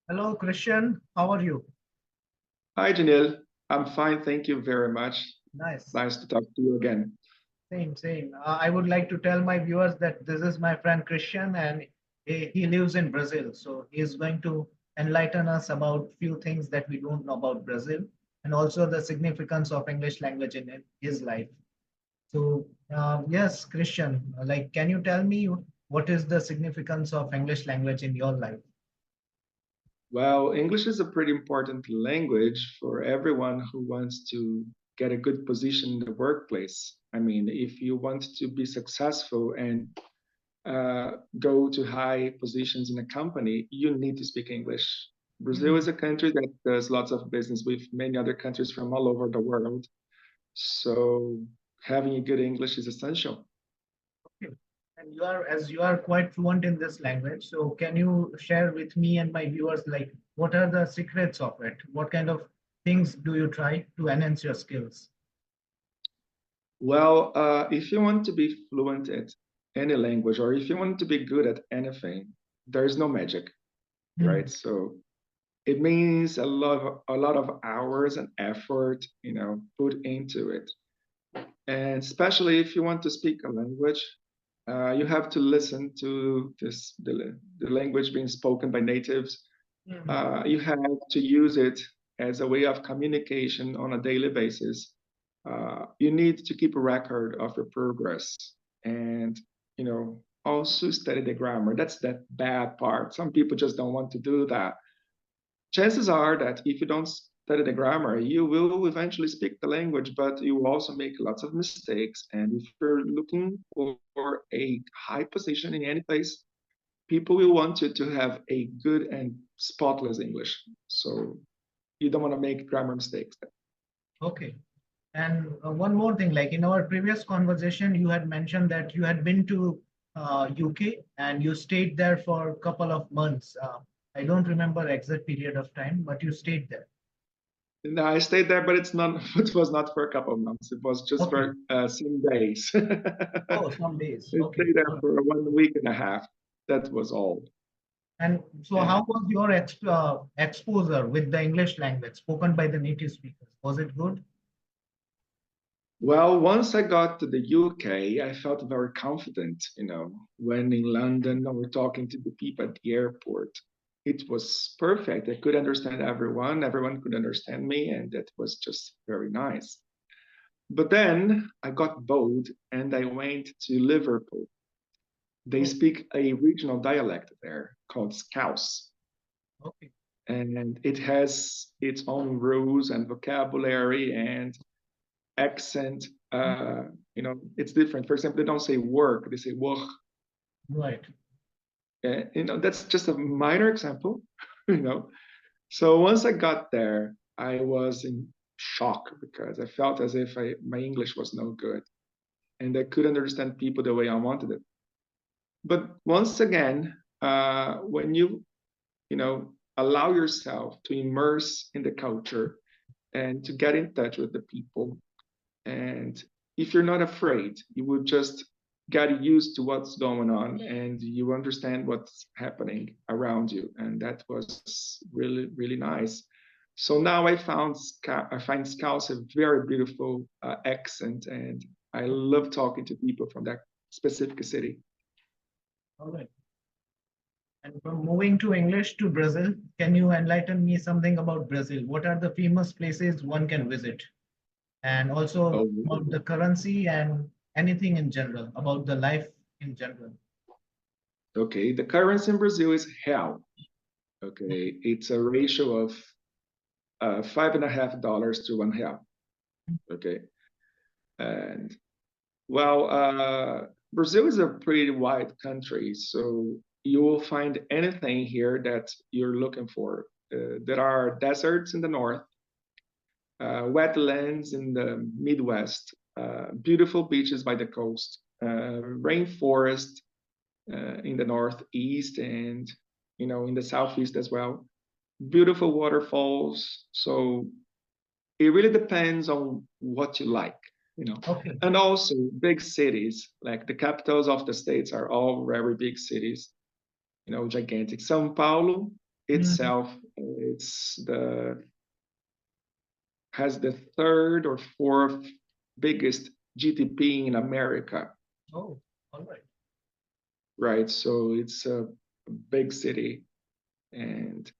Hello, Christian. How are you? Hi, Janelle. I'm fine. Thank you very much. Nice. Nice to talk to you again. Same, same. I would like to tell my viewers that this is my friend Christian, and he lives in Brazil. So he is going to enlighten us about few things that we don't know about Brazil, and also the significance of English language in his life. So, yes, Christian, like, can you tell me what is the significance of English language in your life? Well, English is a pretty important language for everyone who wants to get a good position in the workplace. I mean, if you want to be successful and go to high positions in a company, you need to speak English. Brazil Hmm. is a country that does lots of business with many other countries from all over the world. So having a good English is essential. Okay. And as you are quite fluent in this language, so can you share with me and my viewers, like, what are the secrets of it? What kind of things do you try to enhance your skills? Well, if you want to be fluent at any language or if you want to be good at anything, there's no magic, right? Hmm. So it means a lot of hours and effort, put into it. And especially if you want to speak a language, you have to listen to the language being spoken by natives. Hmm. You have to use it as a way of communication on a daily basis. You need to keep a record of your progress and also study the grammar. That's that bad part. Some people just don't want to do that. Chances are that if you don't study the grammar, you will eventually speak the language, but you will also make lots of mistakes. And if you're looking for a high position in any place, people will want you to have a good and spotless English. So you don't want to make grammar mistakes. Okay. And one more thing, like in our previous conversation, you had mentioned that you had been to UK and you stayed there for a couple of months. I don't remember exact period of time, but you stayed there. No, I stayed there, but it's not. It was not for a couple of months. It was just Okay. for some days. I Oh, some days. Okay. stayed there for 1 week and a half. That was all. And so, how And was your exposure with the English language spoken by the native speakers? Was it good? well, once I got to the UK, I felt very confident. When in London or talking to the people at the airport, it was perfect. I could understand everyone. Everyone could understand me, and that was just very nice. But then I got bold and I went to Liverpool. They Oh, speak a regional dialect there called Scouse, okay. and it has its own rules and vocabulary and accent. It's different. For example, they don't say work; they say work. Right. That's just a minor example. You know. So once I got there, I was in shock because I felt as if my English was no good and I couldn't understand people the way I wanted it. But once again, when allow yourself to immerse in the culture and to get in touch with the people, and if you're not afraid, you will just get used to what's going on and you understand what's happening around you, and that was really really nice. So now I find Scouse a very beautiful accent, and I love talking to people from that specific city. All right. And from moving to English to Brazil, can you enlighten me something about Brazil? What are the famous places one can visit? And also Oh, about the currency and anything in general, about the life in general. okay. The currency in Brazil is real. Okay, it's a ratio of $5.50 to one real. Okay, and well, Brazil is a pretty wide country, so you will find anything here that you're looking for. There are deserts in the north, wetlands in the Midwest, beautiful beaches by the coast, rainforest in the northeast, and in the southeast as well. Beautiful waterfalls. So it really depends on what you like, you know. Okay. And also big cities, like the capitals of the states are all very big cities, gigantic. São Paulo itself has the third or fourth biggest GDP in America. Oh, all right. Right? So it's a big city, and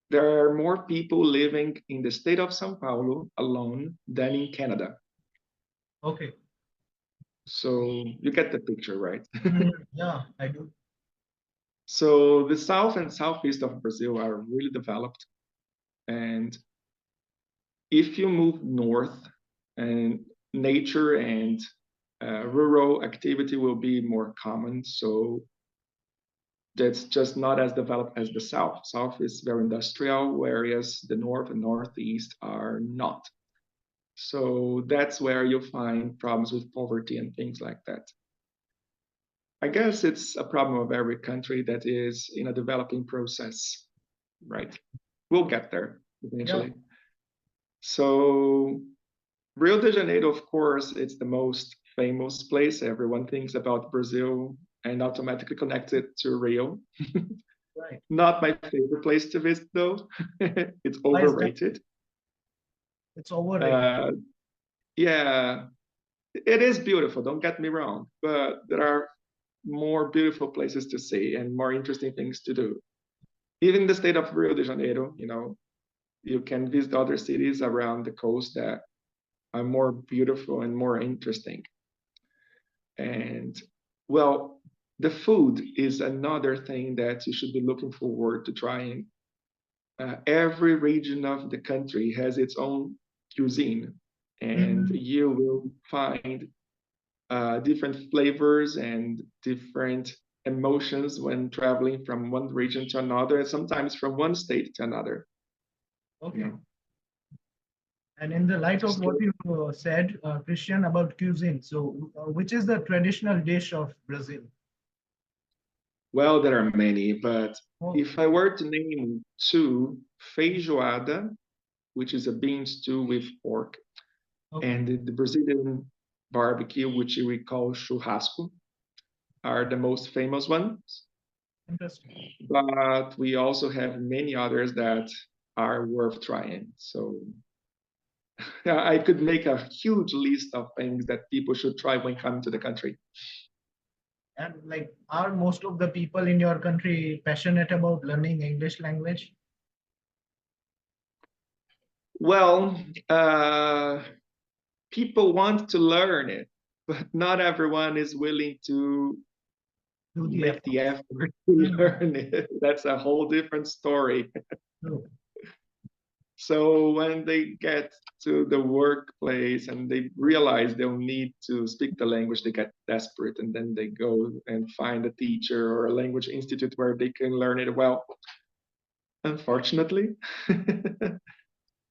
there are more people living in the state of São Paulo alone than in Canada. Okay. So you get the picture, right? Yeah, I do. So the south and southeast of Brazil are really developed, and if you move north, and nature and rural activity will be more common. So that's just not as developed as the south. South is very industrial, whereas the north and northeast are not. So that's where you'll find problems with poverty and things like that. I guess it's a problem of every country that is in a developing process, right? We'll get there eventually. Yeah. So Rio de Janeiro, of course, it's the most famous place. Everyone thinks about Brazil and automatically connects it to Rio. Right. Not my favorite place to visit, though. It's Why is that? overrated. It's overrated. Yeah, it is beautiful, don't get me wrong, but there are more beautiful places to see and more interesting things to do. Even the state of Rio de Janeiro, you can visit other cities around the coast that are more beautiful and more interesting. And well, the food is another thing that you should be looking forward to trying. Every region of the country has its own cuisine, and you will find different flavors and different emotions when traveling from one region to another, and sometimes from one state to another. Okay. And in the light of what you said, Christian, about cuisine, so which is the traditional dish of Brazil? Well, there are many, but Oh, if I were to name two, feijoada, which is a bean stew with pork, okay. and the Brazilian barbecue, which we call churrasco, are the most famous ones. Interesting. But we also have many others that are worth trying. So I could make a huge list of things that people should try when coming to the country. And like, are most of the people in your country passionate about learning English language? Well, people want to learn it, but not everyone is willing to Do the make the effort. effort to learn it. That's a whole different story. True. So when they get to the workplace and they realize they'll need to speak the language, they get desperate, and then they go and find a teacher or a language institute where they can learn it well. Unfortunately,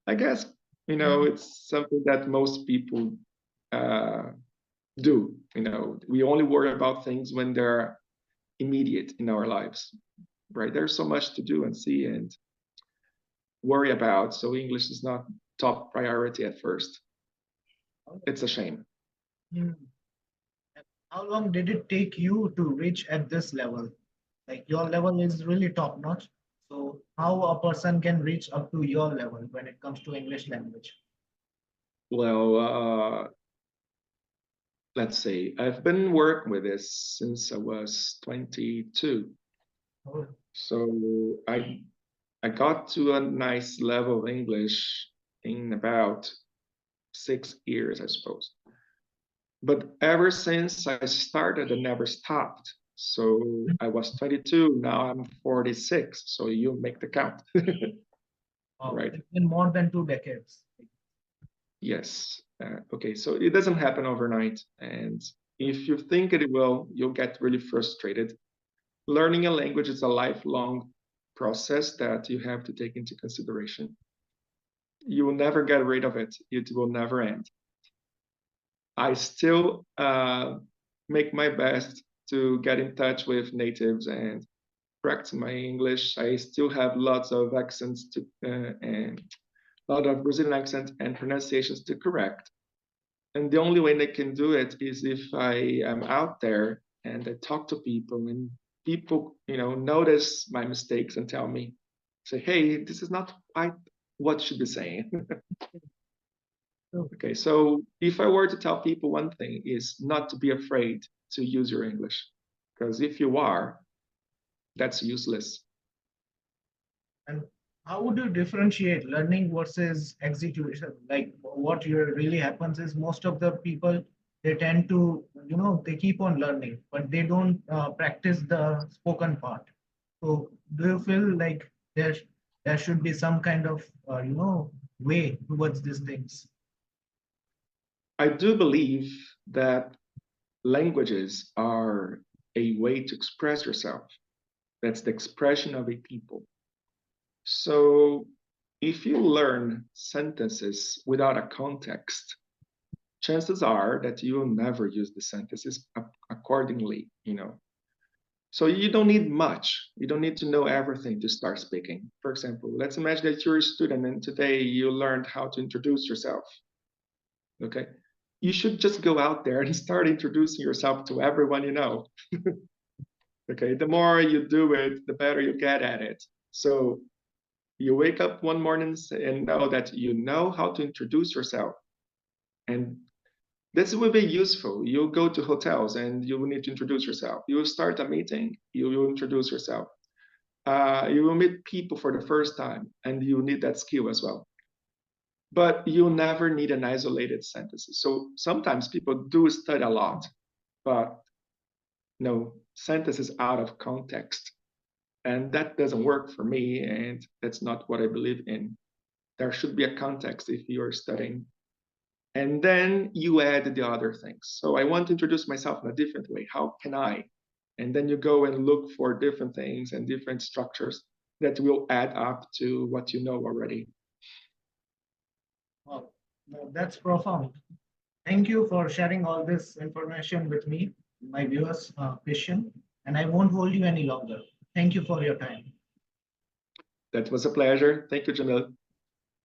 I guess, it's something that most people do. We only worry about things when they're immediate in our lives, right? There's so much to do and see and worry about. So English is not top priority at first. It's a shame. How long did it take you to reach at this level? Like your level is really top notch. So how a person can reach up to your level when it comes to English language? Well, let's see. I've been working with this since I was 22. Oh, So I got to a nice level of English in about 6 years, I suppose. But ever since I started, I never stopped. So I was 22, now I'm 46. So you make the count. wow. Right. It's been more than 2 decades. Yes. Okay, so it doesn't happen overnight. And if you think it will, you'll get really frustrated. Learning a language is a lifelong process that you have to take into consideration. You will never get rid of it. It will never end. I still make my best to get in touch with natives and practice my English. I still have lots of accents and a lot of Brazilian accent and pronunciations to correct. And the only way they can do it is if I am out there and I talk to people and people, notice my mistakes and tell me, say, hey, this is not quite what you should be saying. Okay, so if I were to tell people one thing is not to be afraid to use your English, because if you are, that's useless. And how would you differentiate learning versus execution? Like what really happens is most of the people, they tend to, they keep on learning, but they don't practice the spoken part. So do you feel like there should be some kind of, way towards these things? I do believe that languages are a way to express yourself. That's the expression of a people. So if you learn sentences without a context, chances are that you will never use the sentences accordingly, So you don't need much. You don't need to know everything to start speaking. For example, let's imagine that you're a student and today you learned how to introduce yourself. Okay. You should just go out there and start introducing yourself to everyone you know. Okay. The more you do it, the better you get at it. So you wake up one morning and know that you know how to introduce yourself. And this will be useful. You'll go to hotels and you will need to introduce yourself. You will start a meeting, you will introduce yourself. You will meet people for the first time and you need that skill as well. But you'll never need an isolated sentence. So sometimes people do study a lot, but no sentences out of context. And that doesn't work for me. And that's not what I believe in. There should be a context if you're studying. And then you add the other things. So I want to introduce myself in a different way. How can I? And then you go and look for different things and different structures that will add up to what you know already. Wow, no, that's profound. Thank you for sharing all this information with me, my viewers, Christian, and I won't hold you any longer. Thank you for your time. That was a pleasure. Thank you, Jamil.